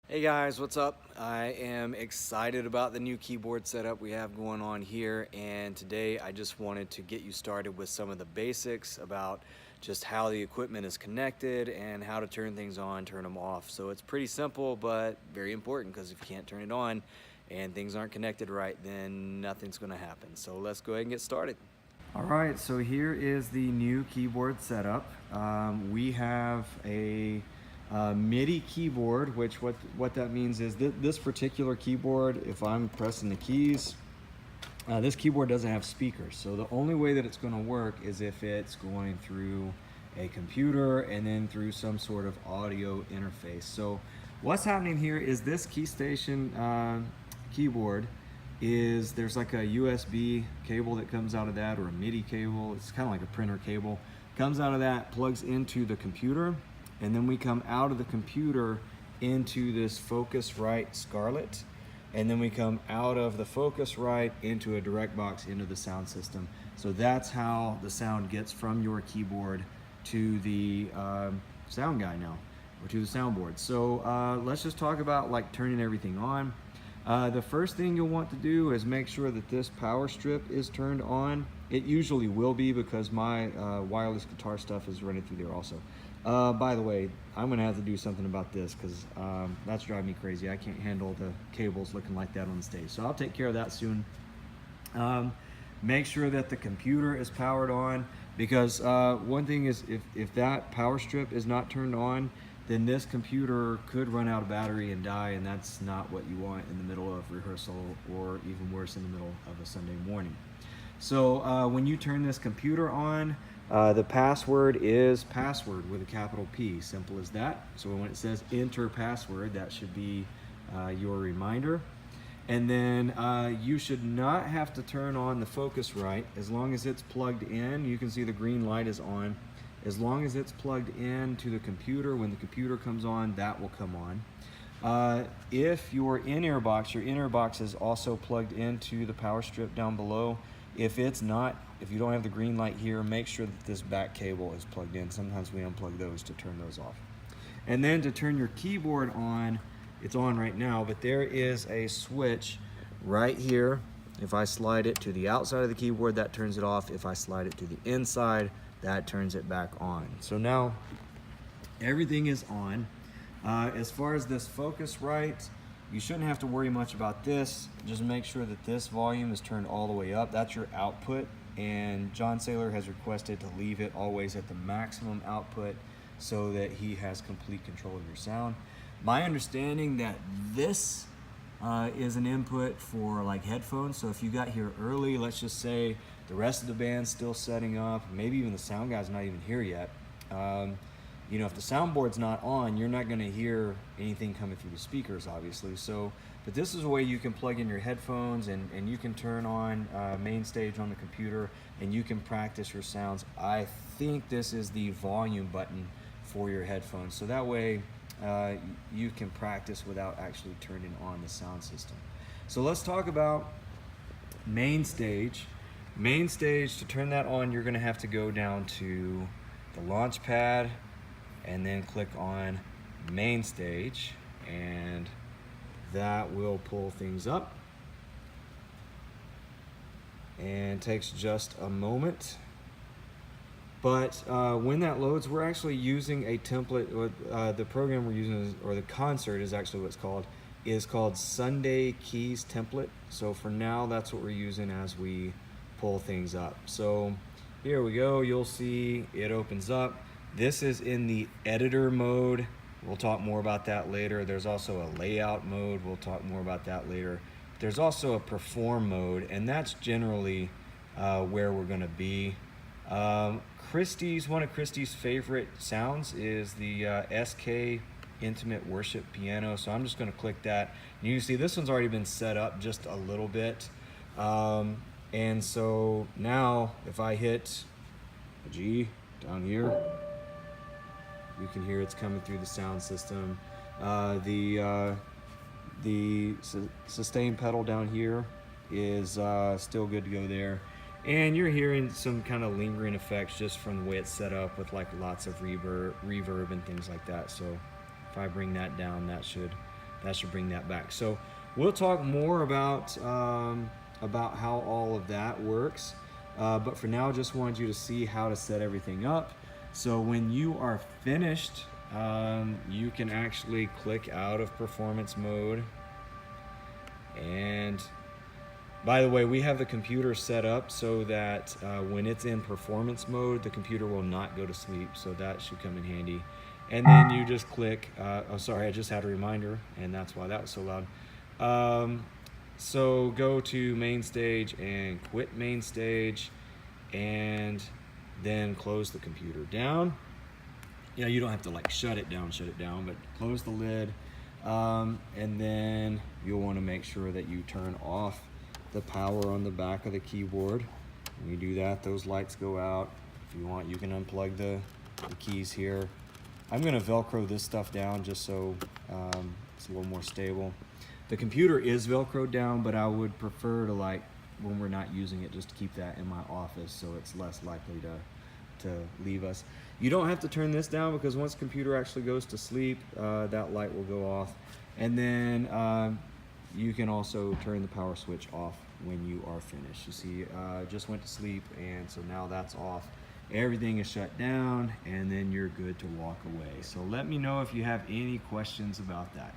Hey guys, what's up? I am excited about the new keyboard setup we have going on here, and today I just wanted to get you started with some of the basics about just how the equipment is connected and how to turn things on, turn them off. So it's pretty simple but very important, because if you can't turn it on and things aren't connected right, then nothing's going to happen. So let's go ahead and get started. All right, so here is the new keyboard setup. We have a MIDI keyboard, which what that means is this particular keyboard, if I'm pressing the keys, this keyboard doesn't have speakers. So the only way that it's going to work is if it's going through a computer and then through some sort of audio interface. So what's happening here is this KeyStation keyboard there's like a USB cable that comes out of that, or a MIDI cable. It's kind of like a printer cable. Comes out of that, plugs into the computer, and then we come out of the computer into this Focusrite Scarlett, and then we come out of the Focusrite into a DirectBox into the sound system. So that's how the sound gets from your keyboard to the sound guy now, or to the soundboard. So let's just talk about like turning everything on. The first thing you'll want to do is make sure that this power strip is turned on. It usually will be, because my wireless guitar stuff is running through there also. By the way, I'm gonna have to do something about this, because that's driving me crazy. I can't handle the cables looking like that on the stage. So I'll take care of that soon. Make sure that the computer is powered on, because one thing is, if that power strip is not turned on, then this computer could run out of battery and die, and that's not what you want in the middle of rehearsal, or even worse, in the middle of a Sunday morning. So when you turn this computer on, the password is password with a capital P, simple as that. So when it says enter password, that should be your reminder. And then you should not have to turn on the Focusrite as long as it's plugged in. You can see the green light is on. As long as it's plugged in to the computer, when the computer comes on, that will come on. If your in-ear box is also plugged into the power strip down below. If it's not, if you don't have the green light here, make sure that this back cable is plugged in. Sometimes we unplug those to turn those off. And then to turn your keyboard on, it's on right now, but there is a switch right here. If I slide it to the outside of the keyboard, that turns it off. If I slide it to the inside, that turns it back on. So now everything is on. As far as this Focusrite, you shouldn't have to worry much about this. Just make sure that this volume is turned all the way up. That's your output, and John Saylor has requested to leave it always at the maximum output so that he has complete control of your sound. My understanding that this is an input for like headphones. So if you got here early, let's just say the rest of the band's still setting up, maybe even the sound guy's not even here yet. You know, if the soundboard's not on, you're not going to hear anything coming through the speakers, obviously. So, but this is a way you can plug in your headphones, and you can turn on main stage on the computer, and you can practice your sounds. I think this is the volume button for your headphones, so that way you can practice without actually turning on the sound system. So let's talk about main stage. Main stage, to turn that on, you're going to have to go down to the launch pad and then click on main stage, and that will pull things up, and takes just a moment. But when that loads, we're actually using a template. The program we're using, or the concert is actually what it's called Sunday Keys Template. So for now, that's what we're using as we pull things up. So here we go. You'll see it opens up. This is in the editor mode. We'll talk more about that later. There's also a layout mode. We'll talk more about that later. There's also a perform mode, and that's generally where we're going to be. One of Christy's favorite sounds is the SK Intimate Worship Piano. So I'm just going to click that. And you can see this one's already been set up just a little bit. And so now if I hit a G down here, you can hear it's coming through the sound system. The sustain pedal down here is still good to go there. And you're hearing some kind of lingering effects just from the way it's set up, with like lots of reverb and things like that. So if I bring that down, that should that should bring that back. So we'll talk more about how all of that works. But for now, just wanted you to see how to set everything up. So when you are finished, you can actually click out of performance mode. And by the way, we have the computer set up so that when it's in performance mode, the computer will not go to sleep. So that should come in handy. And then you just click, oh sorry, I just had a reminder, and that's why that was so loud. So go to main stage and quit main stage, and then close the computer down. You don't have to like shut it down, but close the lid. And then you'll want to make sure that you turn off the power on the back of the keyboard. When you do that, those lights go out. If you want, you can unplug the keys here. I'm going to Velcro this stuff down just so it's a little more stable. The computer is Velcroed down, but I would prefer to, like, when we're not using it, just to keep that in my office so it's less likely to leave us. You don't have to turn this down because once the computer actually goes to sleep, that light will go off. And then you can also turn the power switch off when you are finished. You see, just went to sleep, and so now that's off. Everything is shut down, and then you're good to walk away. So let me know if you have any questions about that.